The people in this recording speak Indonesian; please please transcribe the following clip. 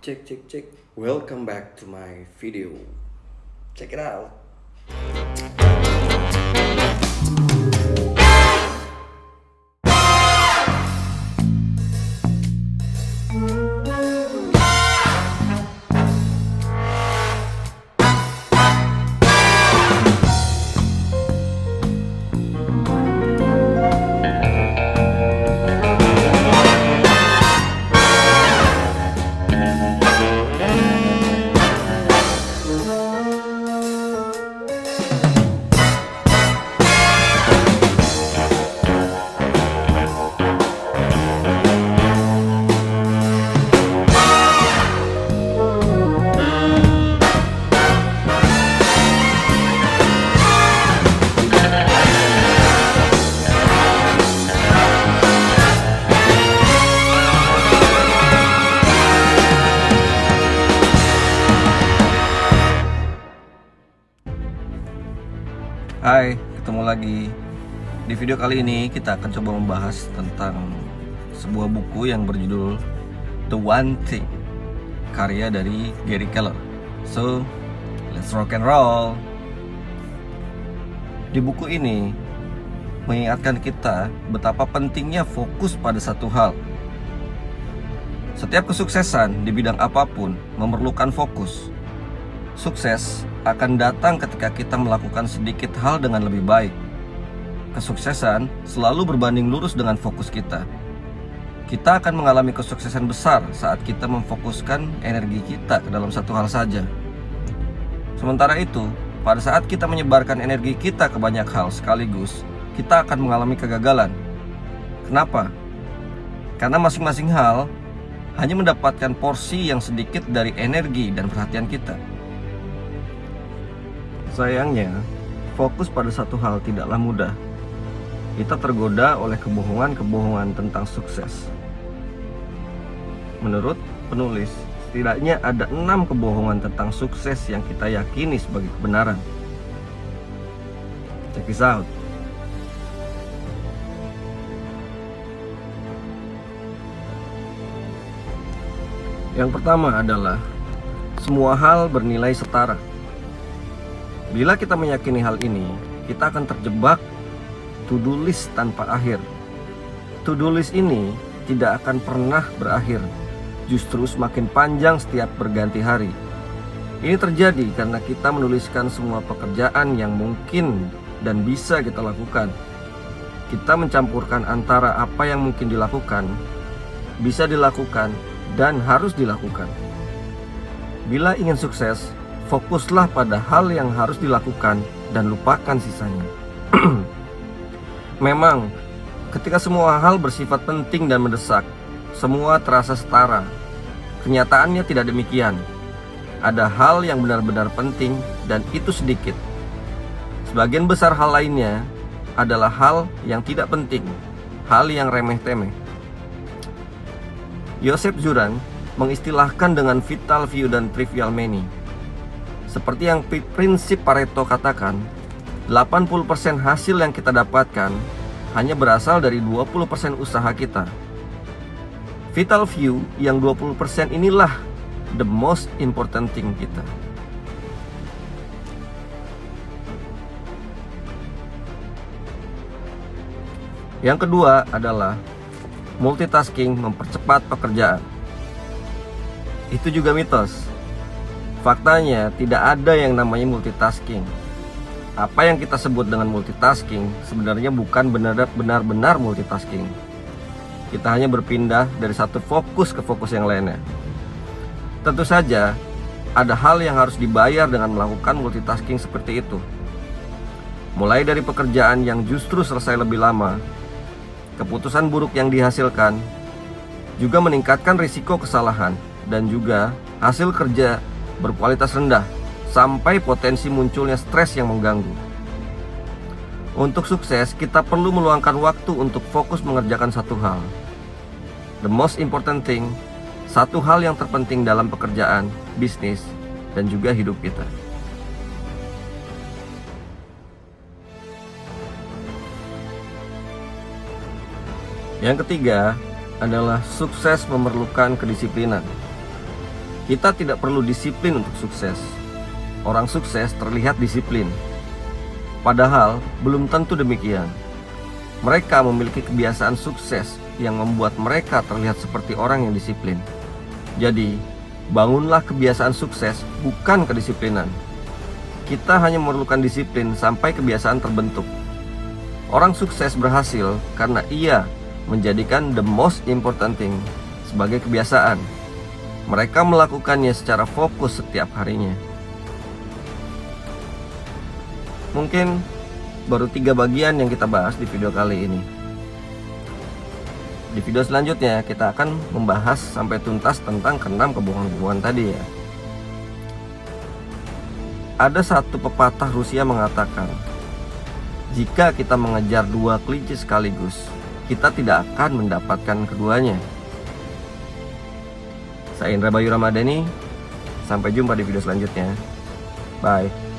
Cek. Welcome back to my video. Check it out. Hai, ketemu lagi. Di video kali ini kita akan coba membahas tentang sebuah buku yang berjudul The One Thing, karya dari Gary Keller. So, let's rock and roll. Di buku ini mengingatkan kita betapa pentingnya fokus pada satu hal. Setiap kesuksesan di bidang apapun memerlukan fokus. Sukses akan datang ketika kita melakukan sedikit hal dengan lebih baik. Kesuksesan selalu berbanding lurus dengan fokus kita. Kita akan mengalami kesuksesan besar saat kita memfokuskan energi kita ke dalam satu hal saja. Sementara itu, pada saat kita menyebarkan energi kita ke banyak hal sekaligus, kita akan mengalami kegagalan. Kenapa? Karena masing-masing hal hanya mendapatkan porsi yang sedikit dari energi dan perhatian kita. Sayangnya, fokus pada satu hal tidaklah mudah. Kita tergoda oleh kebohongan-kebohongan tentang sukses. Menurut penulis, setidaknya ada 6 kebohongan tentang sukses yang kita yakini sebagai kebenaran. Check this out. Yang pertama adalah semua hal bernilai setara. Bila kita meyakini hal ini, kita akan terjebak to-do list tanpa akhir. To-do list ini tidak akan pernah berakhir, justru semakin panjang setiap berganti hari. Ini terjadi karena kita menuliskan semua pekerjaan yang mungkin dan bisa kita lakukan. Kita mencampurkan antara apa yang mungkin dilakukan, bisa dilakukan, dan harus dilakukan. Bila ingin sukses, fokuslah pada hal yang harus dilakukan dan lupakan sisanya. Memang, ketika semua hal bersifat penting dan mendesak, semua terasa setara. Kenyataannya tidak demikian. Ada hal yang benar-benar penting dan itu sedikit. Sebagian besar hal lainnya adalah hal yang tidak penting, hal yang remeh-temeh. Joseph Juran mengistilahkan dengan vital few dan trivial many. Seperti yang prinsip Pareto katakan, 80% hasil yang kita dapatkan hanya berasal dari 20% usaha kita. Vital few yang 20% inilah the most important thing kita. Yang kedua adalah multitasking mempercepat pekerjaan. Itu juga mitos. Faktanya, tidak ada yang namanya multitasking. Apa yang kita sebut dengan multitasking sebenarnya bukan benar-benar multitasking. Kita hanya berpindah dari satu fokus ke fokus yang lainnya. Tentu saja, ada hal yang harus dibayar dengan melakukan multitasking seperti itu. Mulai dari pekerjaan yang justru selesai lebih lama, keputusan buruk yang dihasilkan, juga meningkatkan risiko kesalahan, dan juga hasil kerja berkualitas rendah, sampai potensi munculnya stres yang mengganggu. Untuk sukses, kita perlu meluangkan waktu untuk fokus mengerjakan satu hal. The most important thing, satu hal yang terpenting dalam pekerjaan, bisnis, dan juga hidup kita. Yang ketiga adalah sukses memerlukan kedisiplinan. Kita tidak perlu disiplin untuk sukses. Orang sukses terlihat disiplin, padahal belum tentu demikian. Mereka memiliki kebiasaan sukses yang membuat mereka terlihat seperti orang yang disiplin. Jadi, bangunlah kebiasaan sukses, bukan kedisiplinan. Kita hanya memerlukan disiplin sampai kebiasaan terbentuk. Orang sukses berhasil karena ia menjadikan the most important thing sebagai kebiasaan. Mereka melakukannya secara fokus setiap harinya. Mungkin baru 3 bagian yang kita bahas di video kali ini. Di video selanjutnya kita akan membahas sampai tuntas tentang keenam kebohongan-kebohongan tadi ya. Ada satu pepatah Rusia mengatakan, jika kita mengejar 2 kelinci sekaligus, kita tidak akan mendapatkan keduanya. Saya Indra Bayu Ramadhani. Sampai jumpa di video selanjutnya. Bye.